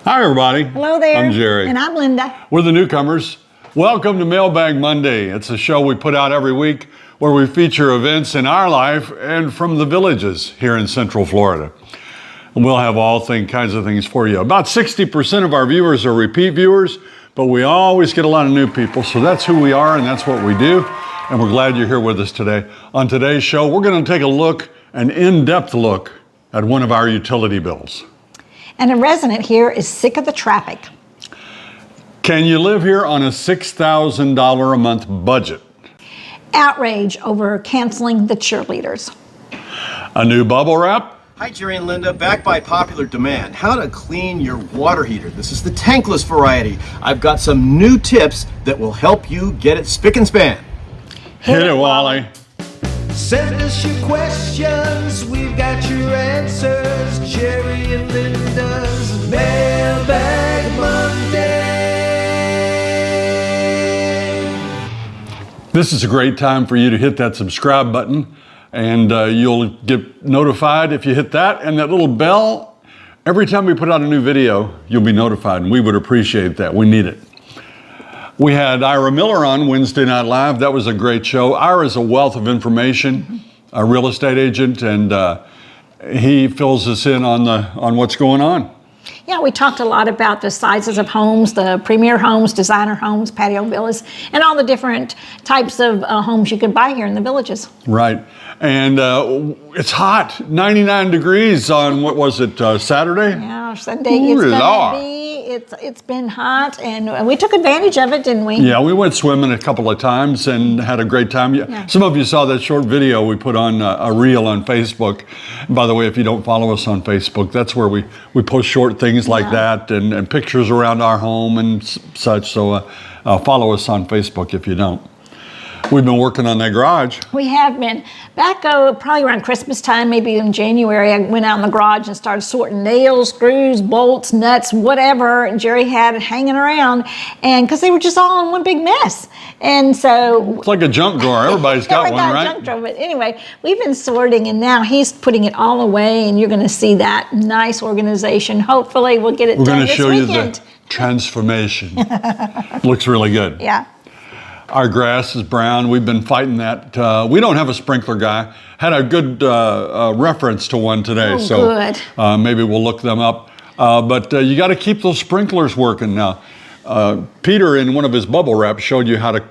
Hi, everybody. Hello there. I'm Jerry. And I'm Linda. We're the Newcomers. Welcome to Mailbag Monday. It's a show we put out every week where we feature events in our life and from the villages here in Central Florida. And we'll have all kinds of things for you. About 60% of our viewers are repeat viewers, but we always get a lot of new people. So that's who we are and that's what we do. And we're glad you're here with us today. On today's show, we're going to take a look, an in-depth look at one of our utility bills. And a resident here is sick of the traffic. Can you live here on a $6,000 a month budget? Outrage over canceling the cheerleaders. A new bubble wrap? Hi, Jerry and Linda. Back by popular demand. How to clean your water heater. This is the tankless variety. I've got some new tips that will help you get it spick and span. Hit it, Wally. Send us your questions, we've got your answers. Jerry and Linda's Mailbag Monday. This is a great time for you to hit that subscribe button, and you'll get notified if you hit that and that little bell. Every time we put out a new video, you'll be notified, and we would appreciate that. We need it. We had Ira Miller on Wednesday Night Live. That was a great show. Ira's a wealth of information, a real estate agent, and he fills us in on what's going on. Yeah, we talked a lot about the sizes of homes, the premier homes, designer homes, patio villas, and all the different types of homes you can buy here in the villages. Right. And it's hot, 99 degrees on, what was it, Saturday? Yeah, Sunday it's been hot, and we took advantage of it, didn't we? Yeah, we went swimming a couple of times and had a great time. Yeah. Some of you saw that short video we put on a reel on Facebook. And by the way, if you don't follow us on Facebook, that's where we post short things like that and pictures around our home and such. So follow us on Facebook if you don't. We've been working on that garage. We have been. Back probably around Christmas time, maybe in January, I went out in the garage and started sorting nails, screws, bolts, nuts, whatever Jerry had hanging around, and because they were just all in one big mess. And so it's like a junk drawer. Everybody's got one, right? Junk drawer. But anyway, we've been sorting, and now he's putting it all away, and you're going to see that nice organization. Hopefully, we'll get it done this weekend. We're going to show you the transformation. Looks really good. Yeah. Our grass is brown. We've been fighting that. We don't have a sprinkler guy. Had a good reference to one today, good. Maybe we'll look them up. But you got to keep those sprinklers working now. Peter, in one of his bubble wraps, showed you how to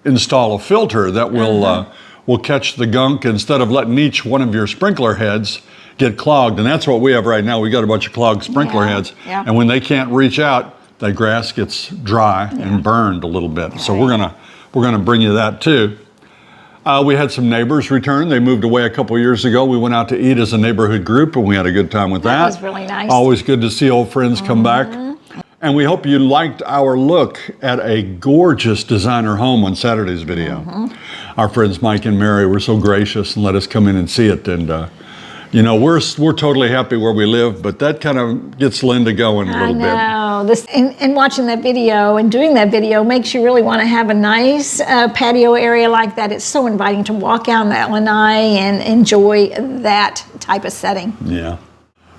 install a filter that will catch the gunk instead of letting each one of your sprinkler heads get clogged. And that's what we have right now. We got a bunch of clogged sprinkler heads, and when they can't reach out, that grass gets dry and burned a little bit. Right. So we're gonna bring you that too. We had some neighbors return. They moved away a couple years ago. We went out to eat as a neighborhood group, and we had a good time with that. That was really nice. Always good to see old friends come back. And we hope you liked our look at a gorgeous designer home on Saturday's video. Our friends Mike and Mary were so gracious and let us come in and see it. And you know, we're totally happy where we live, but that kind of gets Linda going a little bit. I know. And watching that video and doing that video makes you really want to have a nice patio area like that. It's so inviting to walk out in that lanai and enjoy that type of setting. Yeah.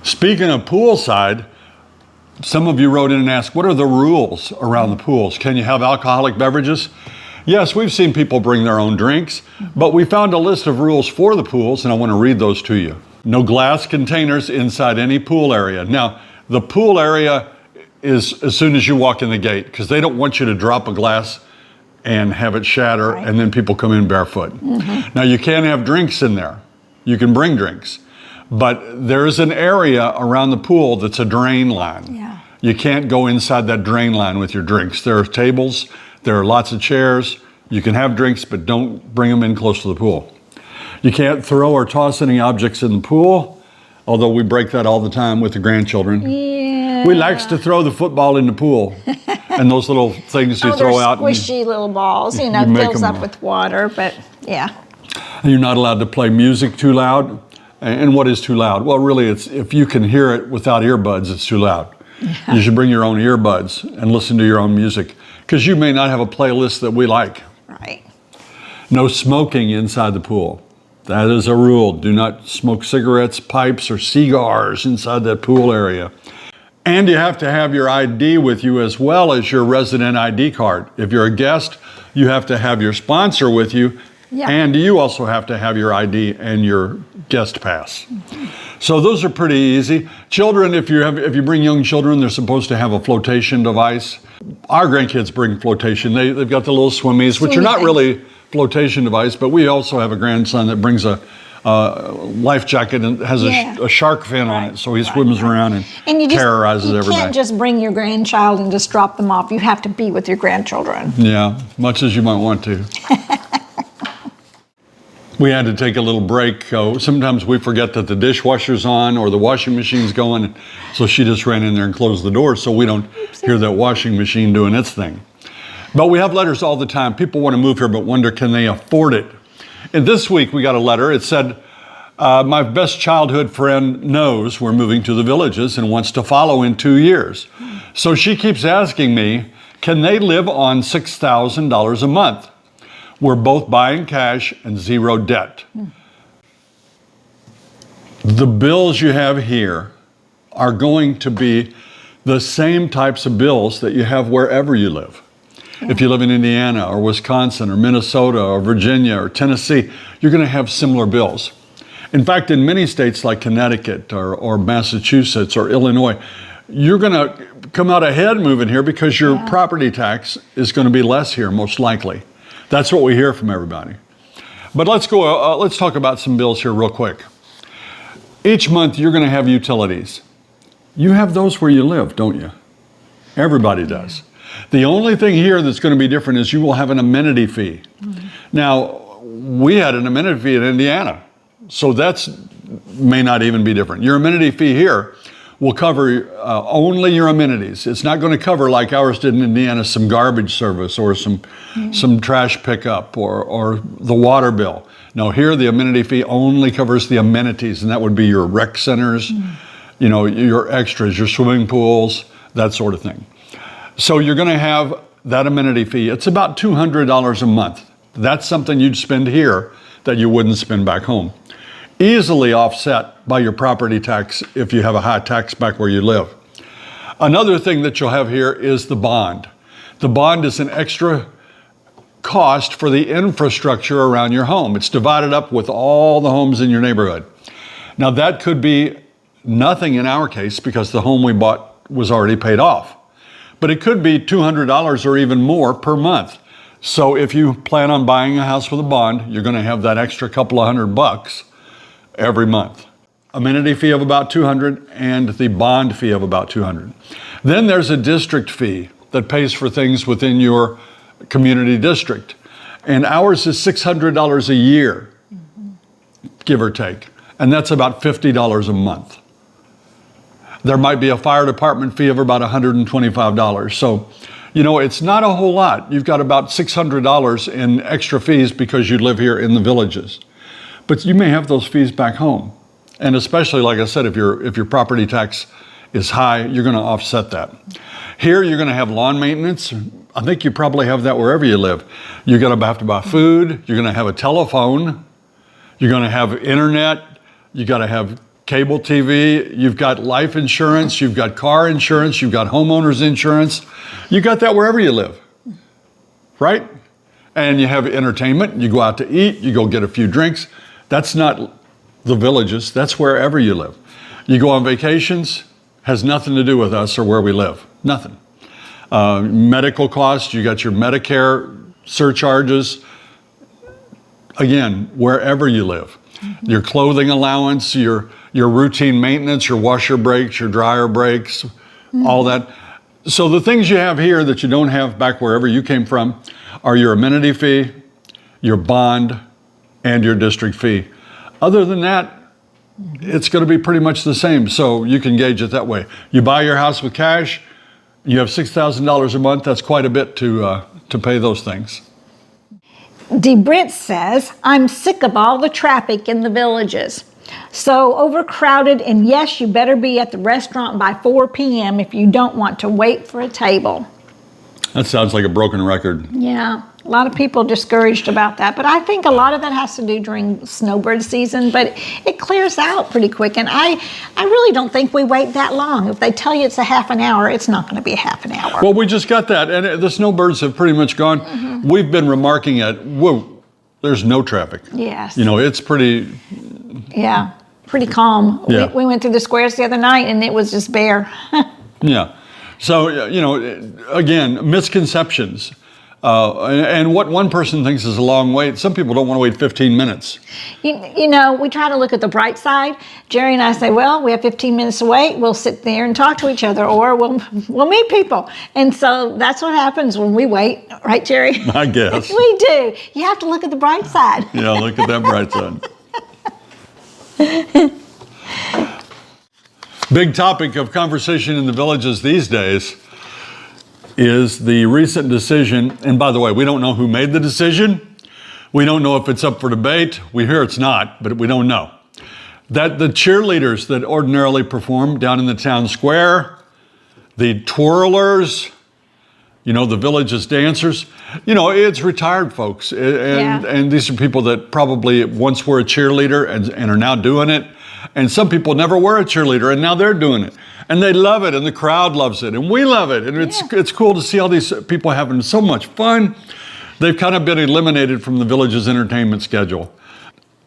Speaking of poolside, some of you wrote in and asked, what are the rules around the pools? Can you have alcoholic beverages? Yes, we've seen people bring their own drinks, but we found a list of rules for the pools, and I want to read those to you. No glass containers inside any pool area. Now, the pool area is as soon as you walk in the gate, because they don't want you to drop a glass and have it shatter, and then people come in barefoot. Now, you can't have drinks in there. You can bring drinks, but there is an area around the pool that's a drain line. Yeah. You can't go inside that drain line with your drinks. There are tables, there are lots of chairs. You can have drinks, but don't bring them in close to the pool. You can't throw or toss any objects in the pool, although we break that all the time with the grandchildren. Yeah. We likes to throw the football in the pool, and those little things you throw out. Squishy little balls, you know, fills up with water, but yeah. You're not allowed to play music too loud. And what is too loud? Well, really, it's if you can hear it without earbuds, it's too loud. Yeah. You should bring your own earbuds and listen to your own music, because you may not have a playlist that we like. Right. No smoking inside the pool. That is a rule. Do not smoke cigarettes, pipes, or cigars inside that pool area. And you have to have your ID with you as well as your resident ID card. If you're a guest, you have to have your sponsor with you, and you also have to have your ID and your guest pass. So those are pretty easy. Children, if you bring young children, they're supposed to have a flotation device. Our grandkids bring flotation. They've got the little swimmies, which are not really flotation device, but we also have a grandson that brings a life jacket and has a shark fin on it, so he swims around and terrorizes everybody. You can't just bring your grandchild and just drop them off. You have to be with your grandchildren. Yeah, much as you might want to. We had to take a little break. Sometimes we forget that the dishwasher's on or the washing machine's going, so she just ran in there and closed the door so we don't hear that washing machine doing its thing. But we have letters all the time. People want to move here but wonder, can they afford it? And this week we got a letter. It said, my best childhood friend knows we're moving to the Villages and wants to follow in 2 years. So she keeps asking me, can they live on $6,000 a month? We're both buying cash and zero debt. The bills you have here are going to be the same types of bills that you have wherever you live. If you live in Indiana or Wisconsin or Minnesota or Virginia or Tennessee, you're going to have similar bills. In fact, in many states like Connecticut or Massachusetts or Illinois, you're going to come out ahead moving here because your property tax is going to be less here, most likely. That's what we hear from everybody. But let's talk about some bills here real quick. Each month you're going to have utilities. You have those where you live, don't you? Everybody does. The only thing here that's going to be different is you will have an amenity fee. Now, we had an amenity fee in Indiana, so that's may not even be different. Your amenity fee here will cover only your amenities. It's not going to cover, like ours did in Indiana, some garbage service or some trash pickup or the water bill. No, here the amenity fee only covers the amenities, and that would be your rec centers, your extras, your swimming pools, that sort of thing. So you're going to have that amenity fee. It's about $200 a month. That's something you'd spend here that you wouldn't spend back home. Easily offset by your property tax if you have a high tax back where you live. Another thing that you'll have here is the bond. The bond is an extra cost for the infrastructure around your home. It's divided up with all the homes in your neighborhood. Now that could be nothing in our case because the home we bought was already paid off. But it could be $200 or even more per month. So if you plan on buying a house with a bond, you're going to have that extra couple of $100 every month. Amenity fee of about $200 and the bond fee of about $200. Then there's a district fee that pays for things within your community district. And ours is $600 a year, give or take. And that's about $50 a month. There might be a fire department fee of about $125. So, it's not a whole lot. You've got about $600 in extra fees because you live here in the Villages. But you may have those fees back home. And especially, like I said, if your property tax is high, you're going to offset that. Here, you're going to have lawn maintenance. I think you probably have that wherever you live. You're going to have to buy food. You're going to have a telephone. You're going to have internet. You got to have cable TV, you've got life insurance, you've got car insurance, you've got homeowners insurance. You got that wherever you live, right? And you have entertainment, you go out to eat, you go get a few drinks. That's not the Villages, that's wherever you live. You go on vacations, has nothing to do with us or where we live, nothing. Medical costs, you got your Medicare surcharges, again, wherever you live. Your clothing allowance, your routine maintenance, your washer breaks, your dryer breaks, all that. So the things you have here that you don't have back wherever you came from are your amenity fee, your bond, and your district fee. Other than that, it's going to be pretty much the same, so you can gauge it that way. You buy your house with cash, you have $6,000 a month, that's quite a bit to pay those things. DeBrit says, I'm sick of all the traffic in the Villages. So overcrowded, and yes, you better be at the restaurant by 4 p.m. if you don't want to wait for a table. That sounds like a broken record. Yeah, a lot of people discouraged about that, but I think a lot of that has to do during snowbird season, but it clears out pretty quick, and I really don't think we wait that long. If they tell you it's a half an hour, it's not going to be a half an hour. Well, we just got that, and the snowbirds have pretty much gone. Mm-hmm. We've been remarking at, whoa, there's no traffic. Yes. You know, it's pretty... Yeah, pretty calm. Yeah. We went through the squares the other night, and it was just bare. Yeah. So, you know, again, misconceptions. And what one person thinks is a long wait, some people don't want to wait 15 minutes. You know, we try to look at the bright side. Jerry and I say, well, we have 15 minutes to wait. We'll sit there and talk to each other, or we'll meet people. And so that's what happens when we wait. Right, Jerry? I guess. We do. You have to look at the bright side. Yeah, look at that bright side. Big topic of conversation in the villages these days is the recent decision, and by the way, we don't know who made the decision. We don't know if it's up for debate. We hear it's not, but we don't know. That the cheerleaders that ordinarily perform down in the town square, the twirlers, you know, the village's dancers, you know, it's retired folks. And these are people that probably once were a cheerleader and are now doing it. And some people never were a cheerleader, and now they're doing it. And they love it, and the crowd loves it, and we love it. And it's cool to see all these people having so much fun. They've kind of been eliminated from the village's entertainment schedule.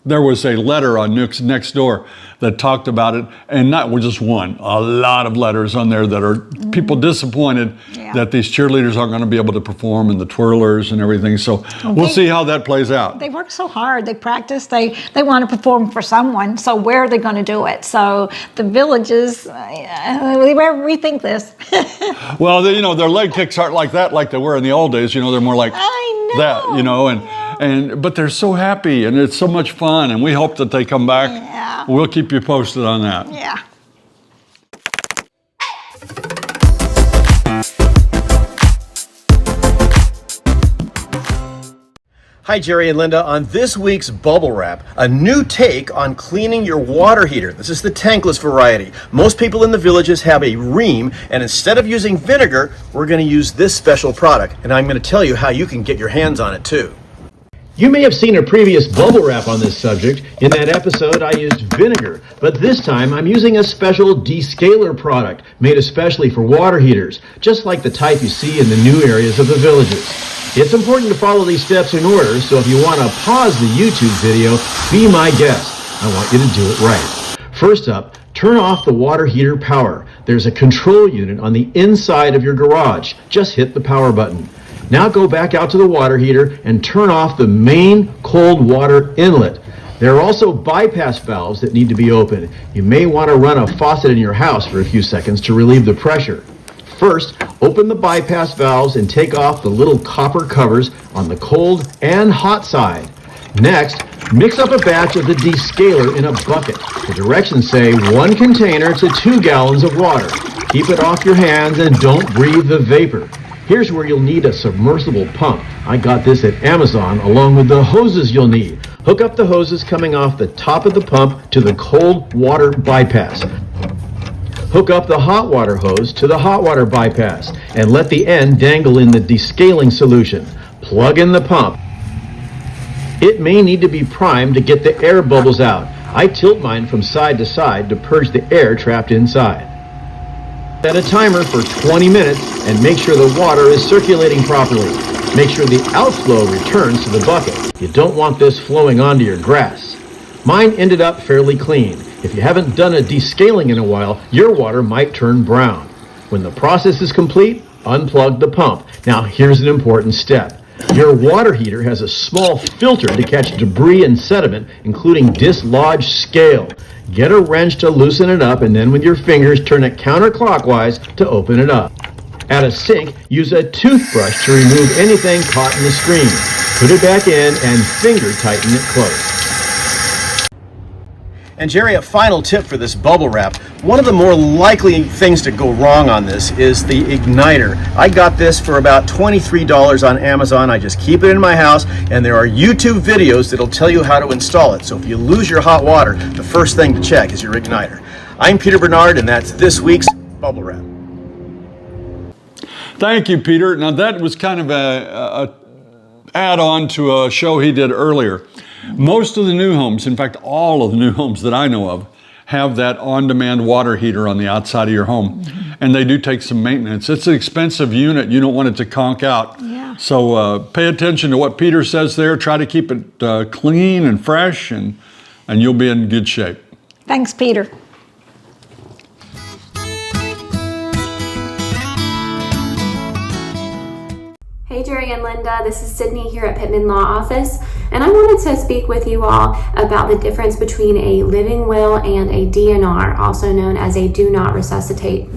There was a letter on next door that talked about it, and not just one, a lot of letters on there that are people disappointed that these cheerleaders aren't going to be able to perform, and the twirlers and everything. So we'll see how that plays out. They work so hard. They practice. They want to perform for someone. So where are they going to do it? So the villages, we rethink this. Well, you know, their leg kicks aren't like that like they were in the old days. You know, they're more like that, you know, but they're so happy, and it's so much fun, and we hope that they come back. Yeah. We'll keep you posted on that. Yeah. Hi, Jerry and Linda. On this week's Bubble Wrap, a new take on cleaning your water heater. This is the tankless variety. Most people in the villages have a ream, and instead of using vinegar, we're going to use this special product, and I'm going to tell you how you can get your hands on it too. You may have seen a previous Bubble Wrap on this subject. In that episode, I used vinegar, but this time I'm using a special descaler product made especially for water heaters, just like the type you see in the new areas of the villages. It's important to follow these steps in order, so if you want to pause the YouTube video, be my guest. I want you to do it right. First up, turn off the water heater power. There's a control unit on the inside of your garage. Just hit the power button. Now go back out to the water heater and turn off the main cold water inlet. There are also bypass valves that need to be opened. You may want to run a faucet in your house for a few seconds to relieve the pressure. First, open the bypass valves and take off the little copper covers on the cold and hot side. Next, mix up a batch of the descaler in a bucket. The directions say 1 container to 2 gallons of water. Keep it off your hands and don't breathe the vapor. Here's where you'll need a submersible pump. I got this at Amazon along with the hoses you'll need. Hook up the hoses coming off the top of the pump to the cold water bypass. Hook up the hot water hose to the hot water bypass and let the end dangle in the descaling solution. Plug in the pump. It may need to be primed to get the air bubbles out. I tilt mine from side to side to purge the air trapped inside. Set a timer for 20 minutes and make sure the water is circulating properly. Make sure the outflow returns to the bucket. You don't want this flowing onto your grass. Mine ended up fairly clean. If you haven't done a descaling in a while, your water might turn brown. When the process is complete, unplug the pump. Now here's an important step. Your water heater has a small filter to catch debris and sediment, including dislodged scale. Get a wrench to loosen it up, and then with your fingers turn it counterclockwise to open it up. At a sink, use a toothbrush to remove anything caught in the stream. Put it back in and finger tighten it close. And Jerry, a final tip for this bubble wrap. One of the more likely things to go wrong on this is the igniter. I got this for about $23 on Amazon. I just keep it in my house, and there are YouTube videos that'll tell you how to install it. So if you lose your hot water, the first thing to check is your igniter. I'm Peter Bernard, and that's this week's Bubble Wrap. Thank you, Peter. Now that was kind of a add-on to a show he did earlier. Most of the new homes, in fact, all of the new homes that I know of, have that on-demand water heater on the outside of your home. And they do take some maintenance. It's an expensive unit. You don't want it to conk out. Yeah. So pay attention to what Peter says there. Try to keep it clean and fresh, and you'll be in good shape. Thanks, Peter. Hey Jerry and Linda, this is Sydney here at Pittman Law Office, and I wanted to speak with you all about the difference between a living will and a DNR, also known as a do not resuscitate.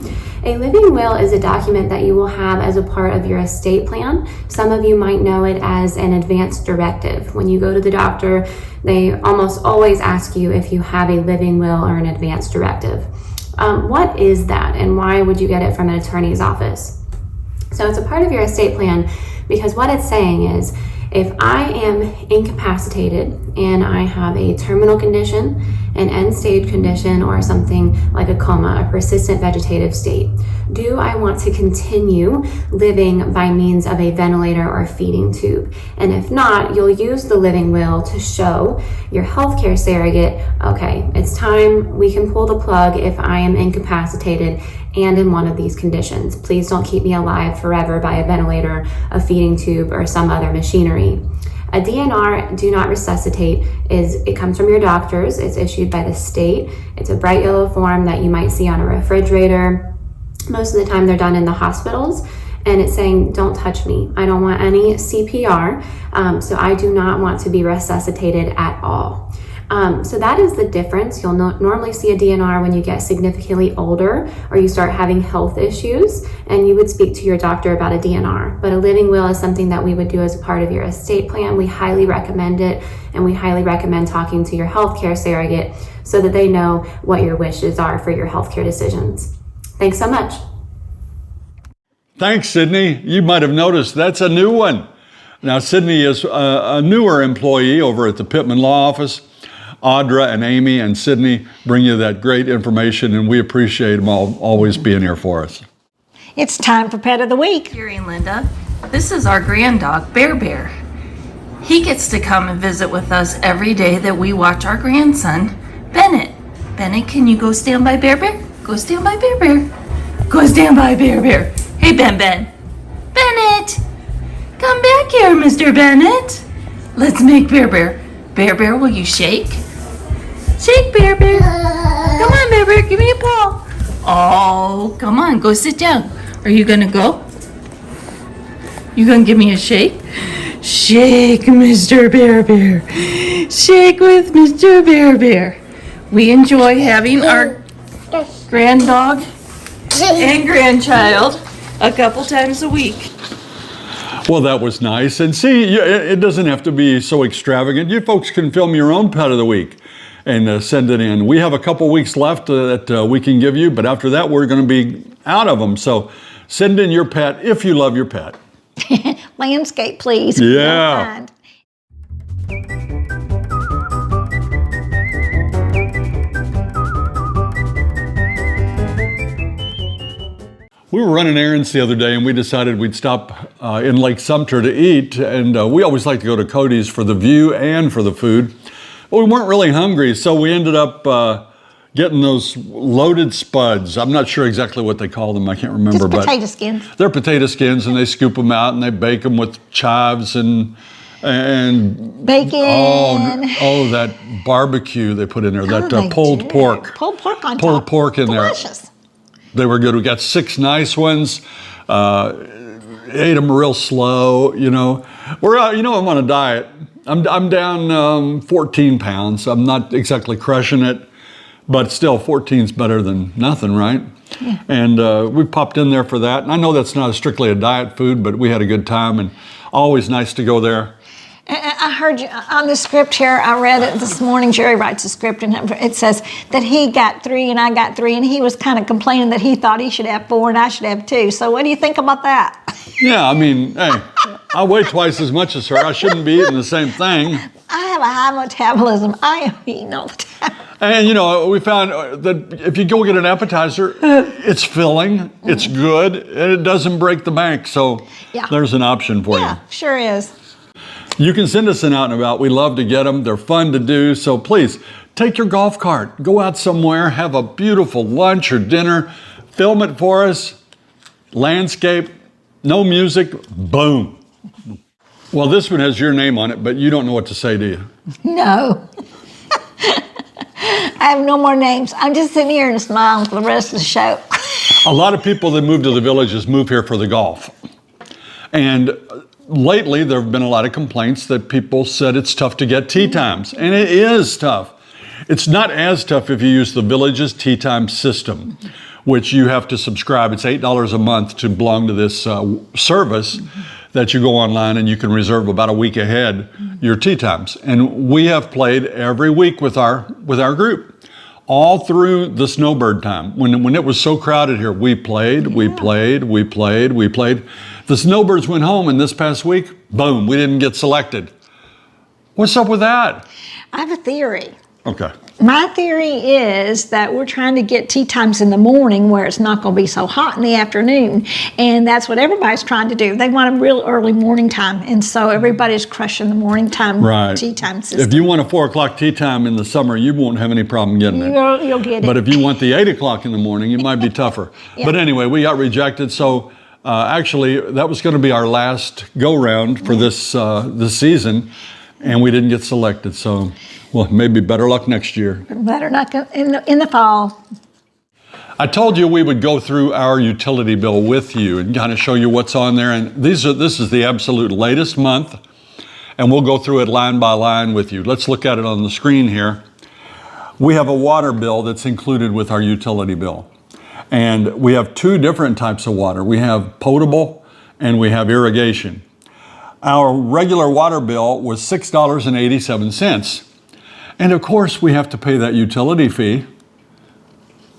A living will is a document that you will have as a part of your estate plan. Some of you might know it as an advance directive. When you go to the doctor, they almost always ask you if you have a living will or an advance directive. What is that, and why would you get it from an attorney's office? So it's a part of your estate plan because what it's saying is if I am incapacitated and I have a terminal condition, an end-stage condition, or something like a coma, a persistent vegetative state, do I want to continue living by means of a ventilator or feeding tube? And if not, you'll use the living will to show your healthcare surrogate, okay, it's time we can pull the plug if I am incapacitated and in one of these conditions. Please don't keep me alive forever by a ventilator, a feeding tube, or some other machinery. A DNR, do not resuscitate, it comes from your doctors. It's issued by the state. It's a bright yellow form that you might see on a refrigerator. Most of the time they're done in the hospitals, and it's saying, don't touch me. I don't want any CPR, so I do not want to be resuscitated at all. So that is the difference. You'll normally see a DNR when you get significantly older or you start having health issues, and you would speak to your doctor about a DNR. But a living will is something that we would do as a part of your estate plan. We highly recommend it, and we highly recommend talking to your healthcare surrogate so that they know what your wishes are for your healthcare decisions. Thanks so much. Thanks, Sydney. You might have noticed that's a new one. Now, Sydney is a newer employee over at the Pittman Law Office. Audra and Amy and Sydney bring you that great information, and we appreciate them all always being here for us. It's time for Pet of the Week. Jerry and Linda, this is our grand dog, Bear Bear. He gets to come and visit with us every day that we watch our grandson, Bennett. Bennett, can you go stand by Bear Bear? Go stand by Bear Bear. Go stand by Bear Bear. Hey, Ben. Bennett, come back here, Mr. Bennett. Let's make Bear Bear. Bear Bear, will you shake? Shake, Bear Bear. Come on, Bear Bear, give me a paw. Oh, come on, go sit down. Are you gonna go? You gonna give me a shake? Shake, Mr. Bear Bear. Shake with Mr. Bear Bear. We enjoy having our grand dog and grandchild a couple times a week. Well, that was nice. And see, it doesn't have to be so extravagant. You folks can film your own Pet of the Week and send it in. We have a couple weeks left that we can give you, but after that, we're going to be out of them. So send in your pet if you love your pet. Landscape, please. Yeah. We were running errands the other day, and we decided we'd stop in Lake Sumter to eat, and we always like to go to Cody's for the view and for the food. But we weren't really hungry, so we ended up getting those loaded spuds. I'm not sure exactly what they call them. I can't remember. Just potato skins. They're potato skins, and they scoop them out, and they bake them with chives and bacon. Oh, that barbecue they put in there, that pulled pork. Pulled pork on top. Pulled pork in there. Delicious. They were good. We got 6 nice ones. Ate them real slow. You know, we're out. You know, I'm on a diet. I'm down 14 pounds. I'm not exactly crushing it, but still 14's better than nothing, right? Yeah. And we popped in there for that. And I know that's not strictly a diet food, but we had a good time, and always nice to go there. I heard you on the script here. I read it this morning. Jerry writes a script, and it says that he got 3 and I got 3, and he was kind of complaining that he thought he should have 4 and I should have 2. So what do you think about that? Yeah, I mean, hey, I weigh twice as much as her. I shouldn't be eating the same thing. I have a high metabolism. I am eating all the time. And we found that if you go get an appetizer, it's filling, it's good, and it doesn't break the bank. So there's an option for you. Yeah, sure is. You can send us an out and about. We love to get them. They're fun to do. So please take your golf cart, go out somewhere, have a beautiful lunch or dinner, film it for us, landscape, no music, boom. Well, this one has your name on it, but you don't know what to say, do you? No. I have no more names. I'm just sitting here and smiling for the rest of the show. A lot of people that move to the villages move here for the golf. And lately, there have been a lot of complaints that people said it's tough to get tee times. And it is tough. It's not as tough if you use the village's tee time system, which you have to subscribe. It's $8 a month to belong to this service that you go online and you can reserve about a week ahead your tee times. And we have played every week with our group, all through the snowbird time. When it was so crowded here, we played. The snowbirds went home, and this past week, boom, we didn't get selected. What's up with that? I have a theory. Okay. My theory is that we're trying to get tee times in the morning where it's not going to be so hot in the afternoon. And that's what everybody's trying to do. They want a real early morning time. And so everybody's crushing the morning time tee time system. If you want a 4 o'clock tee time in the summer, you won't have any problem getting it. You'll get it. But if you want the 8 o'clock in the morning, it might be tougher. Yeah. But anyway, we got rejected. So actually, that was going to be our last go-round for this season. And we didn't get selected. So, well, maybe better luck next year. Better not go in the fall. I told you we would go through our utility bill with you and kind of show you what's on there. And this is the absolute latest month. And we'll go through it line by line with you. Let's look at it on the screen here. We have a water bill that's included with our utility bill. And we have two different types of water. We have potable and we have irrigation. Our regular water bill was $6.87. And of course, we have to pay that utility fee,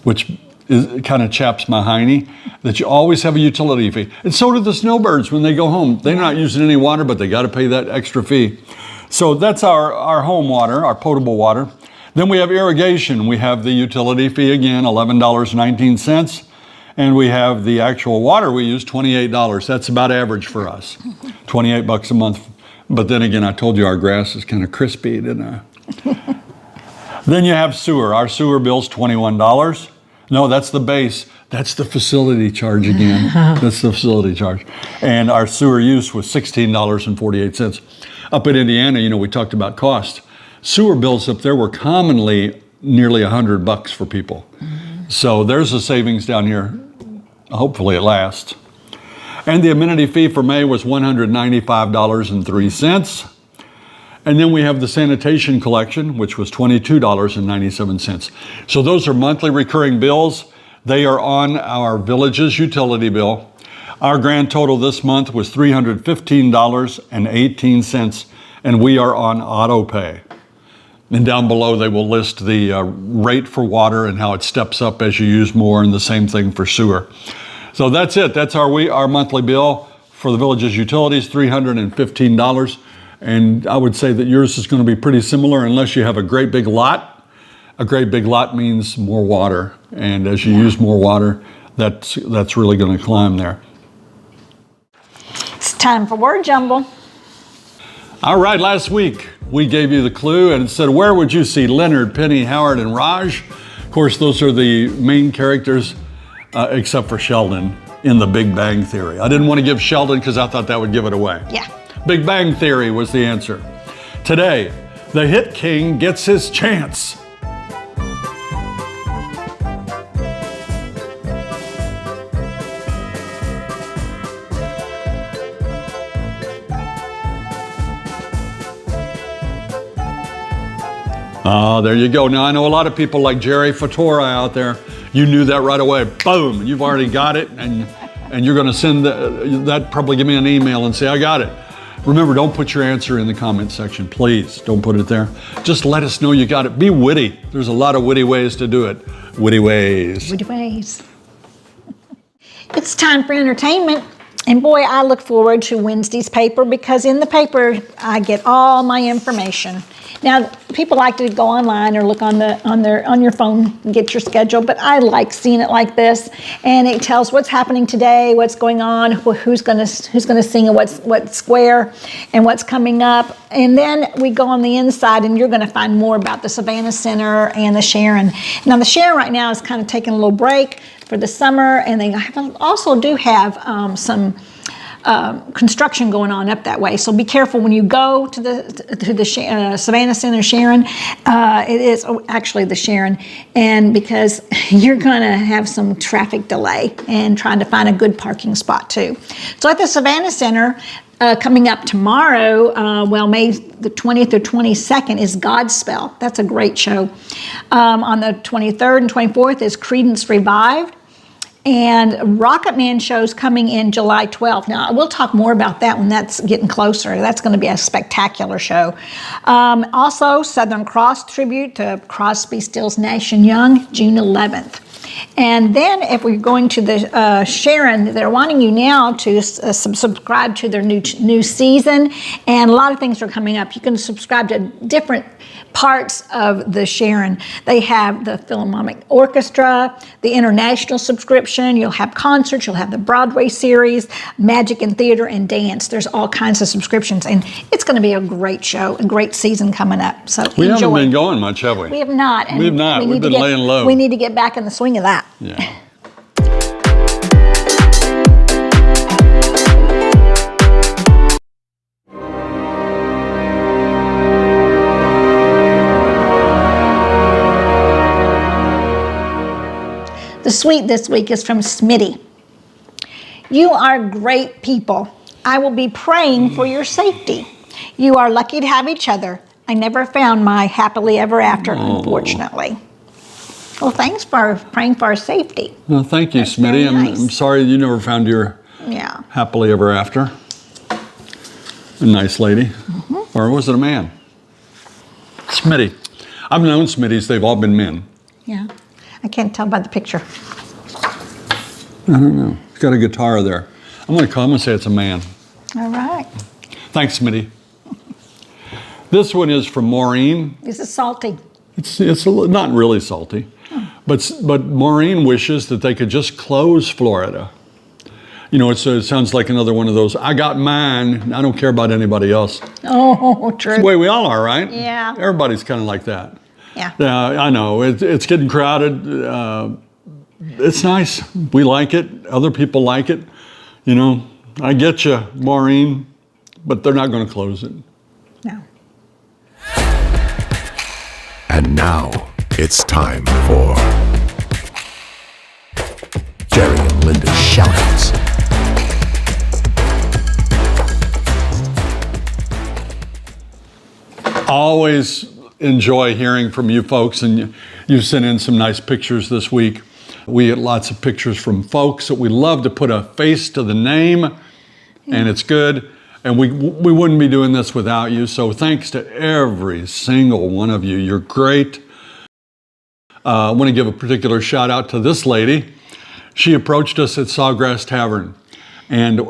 which kind of chaps my hiney, that you always have a utility fee. And so do the snowbirds when they go home. They're not using any water, but they got to pay that extra fee. So that's our home water, our potable water. Then we have irrigation. We have the utility fee again, $11.19. And we have the actual water we use, $28. That's about average for us, $28 a month. But then again, I told you our grass is kind of crispy, didn't I? Then you have sewer. Our sewer bill's $21. No, that's the base. That's the facility charge again. That's the facility charge. And our sewer use was $16.48. Up in Indiana, we talked about cost. Sewer bills up there were commonly nearly $100 for people. So there's a savings down here. Hopefully it lasts. And the amenity fee for May was $195.03. And then we have the sanitation collection, which was $22.97. So those are monthly recurring bills. They are on our village's utility bill. Our grand total this month was $315.18, and we are on auto pay. And down below, they will list the rate for water and how it steps up as you use more, and the same thing for sewer. So that's it. That's our monthly bill for the village's utilities, $315. And I would say that yours is going to be pretty similar unless you have a great big lot. A great big lot means more water. And as you use more water, that's really going to climb there. It's time for Word Jumble. All right, last week we gave you the clue and it said, where would you see Leonard, Penny, Howard, and Raj? Of course, those are the main characters, except for Sheldon in the Big Bang Theory. I didn't want to give Sheldon because I thought that would give it away. Yeah. Big Bang Theory was the answer. Today, the hit king gets his chance. Oh, there you go. Now, I know a lot of people like Jerry Fatora out there. You knew that right away. Boom, you've already got it, and you're going to send that, probably give me an email and say, I got it. Remember, don't put your answer in the comment section. Please, don't put it there. Just let us know you got it. Be witty. There's a lot of witty ways to do it. Witty ways. Witty ways. It's time for entertainment. And boy, I look forward to Wednesday's paper because in the paper I get all my information. Now, people like to go online or look on your phone and get your schedule, but I like seeing it like this, and it tells what's happening today, what's going on, who's gonna sing, and what square, and what's coming up. And then we go on the inside, and you're gonna find more about the Savannah Center and the Sharon. Now, the Sharon right now is kind of taking a little break for the summer, and they also do have some construction going on up that way. So be careful when you go to the Savannah Center Sharon. It is actually the Sharon, and because you're gonna have some traffic delay and trying to find a good parking spot too. So at the Savannah Center, coming up tomorrow, May the 20th or 22nd is Godspell. That's a great show. On the 23rd and 24th is Credence Revived. And Rocket Man show's coming in July 12th. Now, we'll talk more about that when that's getting closer. That's going to be a spectacular show. Also, Southern Cross tribute to Crosby, Stills, Nash & Young, June 11th. And then if we're going to the Sharon, they're wanting you now to subscribe to their new season. And a lot of things are coming up. You can subscribe to different parts of the Sharon. They have the Philharmonic Orchestra, the international subscription, you'll have concerts, you'll have the Broadway series, magic and theater and dance. There's all kinds of subscriptions, and it's going to be a great show, a great season coming up. So we enjoy. haven't been going much, have we? We have not. We have not. We've been laying low. We need to get back in the swing of that. Yeah. The sweet this week is from Smitty. You are great people. I will be praying for your safety. You are lucky to have each other. I never found my happily ever after, unfortunately. Well, thanks for praying for our safety. Well, thank you, That's Smitty. very nice. I'm sorry you never found your happily ever after. A nice lady. Mm-hmm. Or was it a man? Smitty. I've known Smitties. They've all been men. Yeah. I can't tell by the picture. I don't know. He's got a guitar there. I'm going to call him and say it's a man. All right. Thanks, Smitty. This one is from Maureen. Is it salty? It's not really salty, but Maureen wishes that they could just close Florida. You know, it sounds like another one of those, I got mine, I don't care about anybody else. Oh, true. It's the way we all are, right? Yeah. Everybody's kind of like that. Yeah. I know, it's getting crowded. It's nice. We like it. Other people like it. You know, I get you, Maureen, but they're not going to close it. No. And now it's time for Jerry and Linda's Shoutouts. Always enjoy hearing from you folks, and you sent in some nice pictures this week. We get lots of pictures from folks that we love to put a face to the name, and it's good. And we wouldn't be doing this without you. So thanks to every single one of you. You're great. I want to give a particular shout out to this lady. She approached us at Sawgrass Tavern, and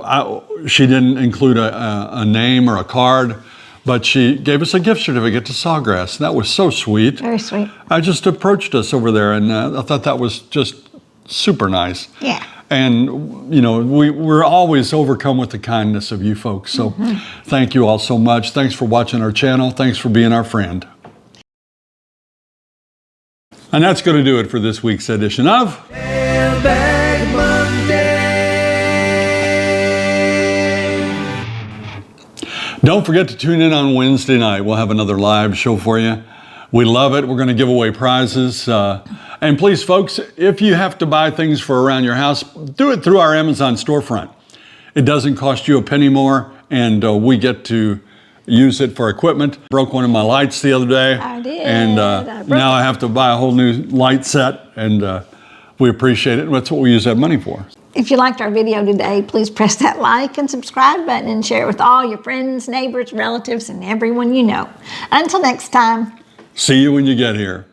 she didn't include a name or a card, but she gave us a gift certificate to Sawgrass. That was so sweet. Very sweet. I just approached us over there, and I thought that was just super nice. Yeah. And, you know, we're always overcome with the kindness of you folks. So thank you all so much. Thanks for watching our channel. Thanks for being our friend. And that's going to do it for this week's edition of Mailbag Monday. Don't forget to tune in on Wednesday night. We'll have another live show for you. We love it. We're going to give away prizes. And please, folks, if you have to buy things for around your house, do it through our Amazon storefront. It doesn't cost you a penny more, and we get to use it for equipment. Broke one of my lights the other day. I did. And now I have to buy a whole new light set, and we appreciate it. And that's what we use that money for. If you liked our video today, please press that like and subscribe button and share it with all your friends, neighbors, relatives, and everyone you know. Until next time. See you when you get here.